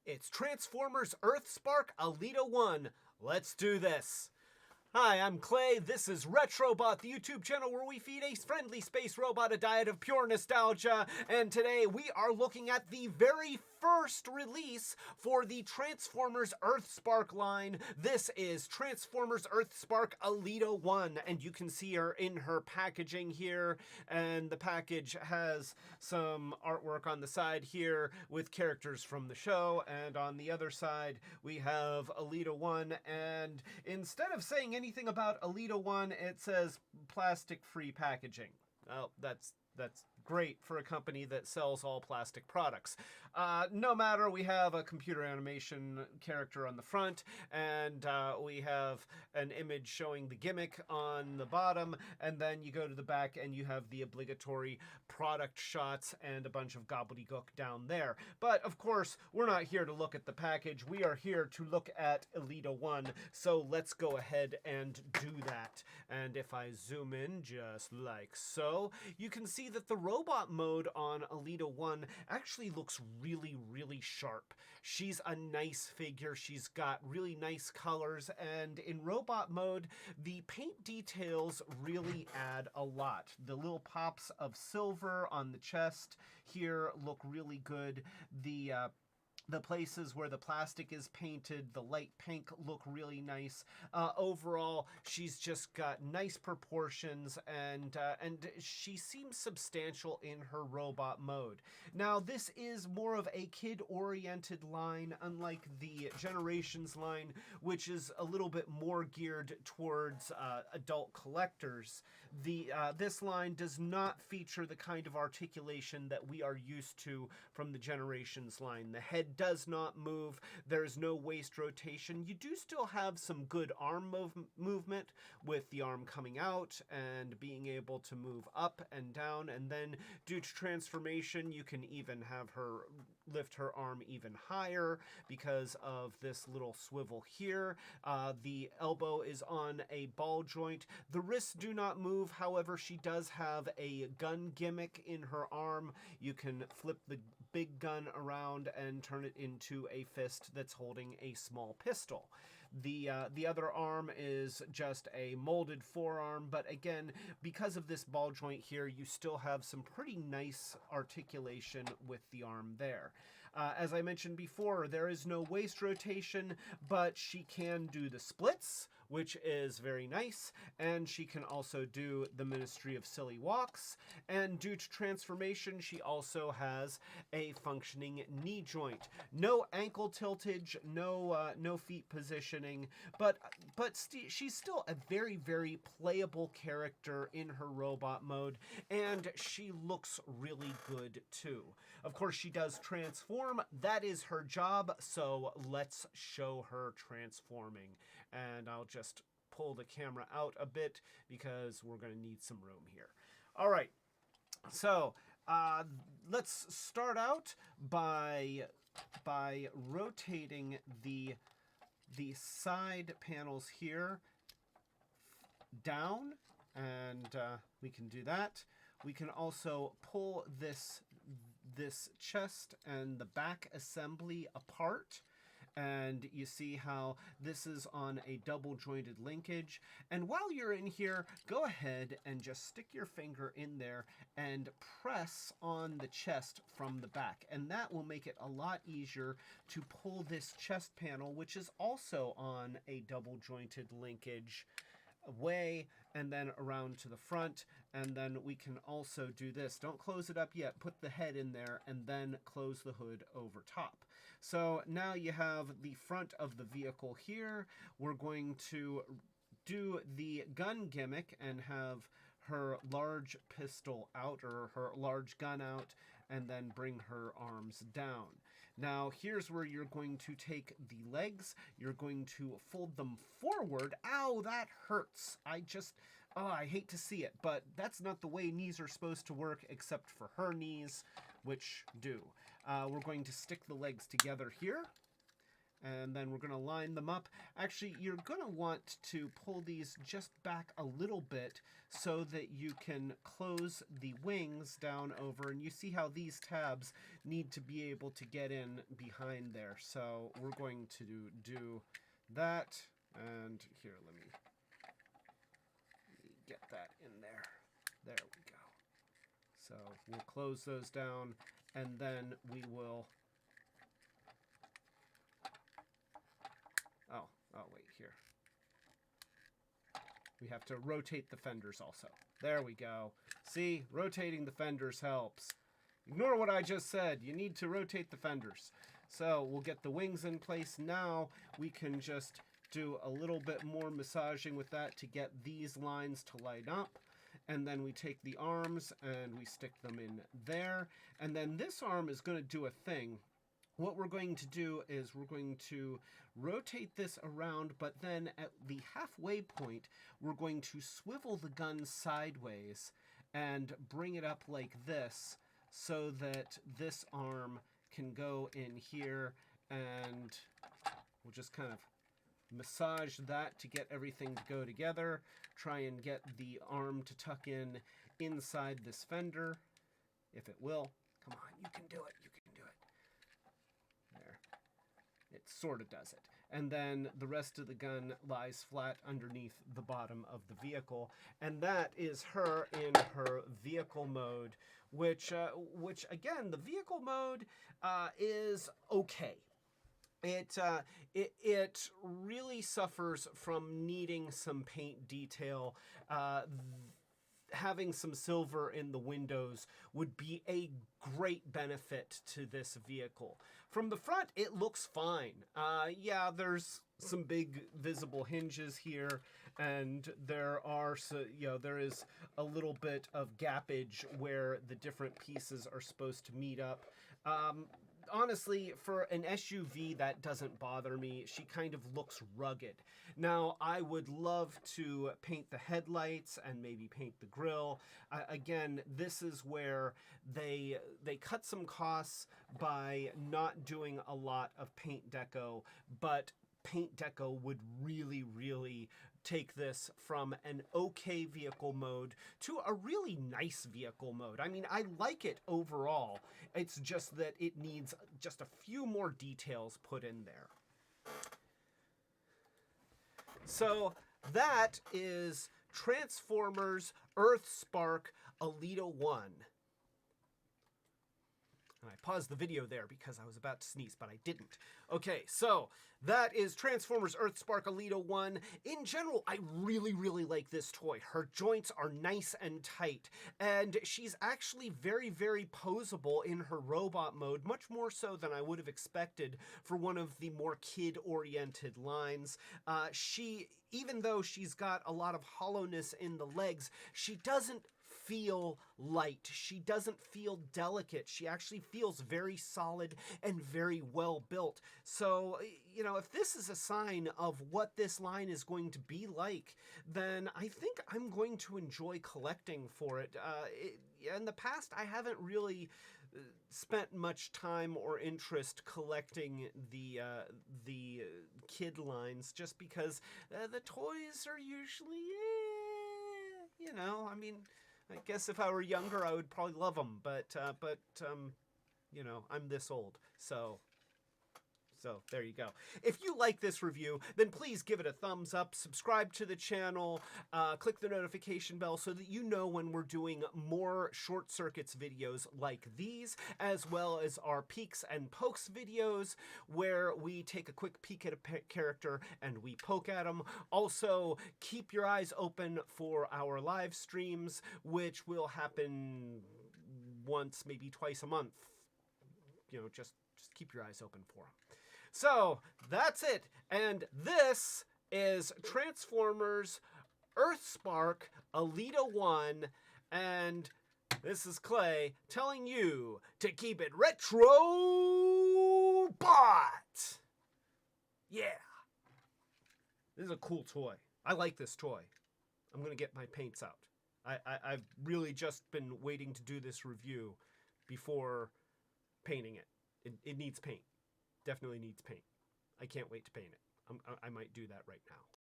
It's Transformers Earthspark Alita-1. Let's do this. Hi, I'm Clay. This is Retrobot, the YouTube channel where we feed a friendly space robot a diet of pure nostalgia. And today we are looking at the very first release for the Transformers Earthspark line. This is Transformers Earthspark Alita-1, and you can see her in her packaging here. And the package has some artwork on the side here with characters from the show. And on the other side, we have Alita-1. And instead of saying anything about Alita-1, it says plastic-free packaging. Well, that's great for a company that sells all plastic products. No matter, we have a computer animation character on the front, and we have an image showing the gimmick on the bottom, and then you go to the back and you have the obligatory product shots and a bunch of gobbledygook down there. But of course, we're not here to look at the package. We are here to look at Alita-1, so let's go ahead and do that. And if I zoom in just like so, you can see that the robot mode on Alita-1 actually looks really sharp. She's a nice figure. She's got really nice colors, and in robot mode, the paint details really add a lot. The little pops of silver on the chest here look really good. The places where the plastic is painted, the light pink, look really nice. Overall, she's just got nice proportions, and she seems substantial in her robot mode. Now, this is more of a kid-oriented line, unlike the Generations line, which is a little bit more geared towards adult collectors. This line does not feature the kind of articulation that we are used to from the Generations line. The head does not move. There's no waist rotation. You do still have some good arm movement with the arm coming out and being able to move up and down, and then due to transformation you can even have her lift her arm even higher because of this little swivel here. The elbow is on a ball joint. The wrists do not move. However, she does have a gun gimmick in her arm. You can flip the big gun around and turn it into a fist that's holding a small pistol. The other arm is just a molded forearm, but again, because of this ball joint here, you still have some pretty nice articulation with the arm there. As I mentioned before, there is no waist rotation, but she can do the splits, which is very nice, and she can also do the Ministry of Silly Walks, and due to transformation, she also has a functioning knee joint. No ankle tiltage, no feet positioning, but she's still a very playable character in her robot mode, and she looks really good too. Of course, she does transform. That is her job, so let's show her transforming. And I'll just pull the camera out a bit because we're going to need some room here. All right, so let's start out by rotating the side panels here down, and we can do that. We can also pull this chest and the back assembly apart, and you see how this is on a double jointed linkage. And while you're in here, go ahead and just stick your finger in there and press on the chest from the back, and that will make it a lot easier to pull this chest panel, which is also on a double jointed linkage, away and then around to the front. And then we can also do this. Don't close it up yet. Put the head in there and then close the hood over top. So now you have the front of the vehicle here. We're going to do the gun gimmick and have her large pistol out, or her large gun out, and then bring her arms down. Now, here's where you're going to take the legs. You're going to fold them forward. Ow, that hurts. I hate to see it, but that's not the way knees are supposed to work, except for her knees, which do. We're going to stick the legs together here, And then we're going to line them up. Actually, you're going to want to pull these just back a little bit so that you can close the wings down over. And you see how these tabs need to be able to get in behind there. So we're going to do that. And here, let me get that in there. There we go. So we'll close those down, and then we will... Oh, wait, here. We have to rotate the fenders also. There we go. See, rotating the fenders helps. Ignore what I just said. You need to rotate the fenders. So we'll get the wings in place. Now we can just do a little bit more massaging with that to get these lines to line up. And then we take the arms and we stick them in there. And then this arm is going to do a thing. What we're going to do is we're going to rotate this around, but then at the halfway point, we're going to swivel the gun sideways and bring it up like this so that this arm can go in here, and we'll just kind of massage that to get everything to go together. Try and get the arm to tuck in inside this fender, if it will. Come on, you can do it, you can do it. There. It sort of does it. And then the rest of the gun lies flat underneath the bottom of the vehicle. And that is her in her vehicle mode, which again, the vehicle mode is okay. It really suffers from needing some paint detail. Having some silver in the windows would be a great benefit to this vehicle. From the front, it looks fine. Yeah, there's some big visible hinges here, and there is a little bit of gappage where the different pieces are supposed to meet up. Honestly, for an SUV, that doesn't bother me. She kind of looks rugged. Now, I would love to paint the headlights and maybe paint the grille. Again, this is where they cut some costs by not doing a lot of paint deco, but paint deco would really, really take this from an okay vehicle mode to a really nice vehicle mode. I mean, I like it overall. It's just that it needs just a few more details put in there. So that is Transformers Earthspark Alita-1. And I paused the video there because I was about to sneeze, but I didn't. Okay, so that is Transformers Earthspark Alita-1. In general, I really, really like this toy. Her joints are nice and tight, and she's actually very, very posable in her robot mode, much more so than I would have expected for one of the more kid-oriented lines. Even though she's got a lot of hollowness in the legs, she doesn't feel light. She doesn't feel delicate. She actually feels very solid and very well built. So, you know, if this is a sign of what this line is going to be like, then I think I'm going to enjoy collecting for it. In the past, I haven't really spent much time or interest collecting the kid lines, just because the toys are usually, you know, I mean, I guess if I were younger, I would probably love them, but you know, I'm this old, so there you go. If you like this review, then please give it a thumbs up, subscribe to the channel, click the notification bell so that you know when we're doing more Short Circuits videos like these, as well as our Peeks and Pokes videos, where we take a quick peek at a character and we poke at them. Also, keep your eyes open for our live streams, which will happen once, maybe twice a month. You know, just keep your eyes open for them. So, that's it, and this is Transformers Earthspark Alita-1, and this is Clay telling you to keep it Retrobot! Yeah! This is a cool toy. I like this toy. I'm gonna get my paints out. I've really just been waiting to do this review before painting it. It needs paint. Definitely needs paint. I can't wait to paint it. I might do that right now.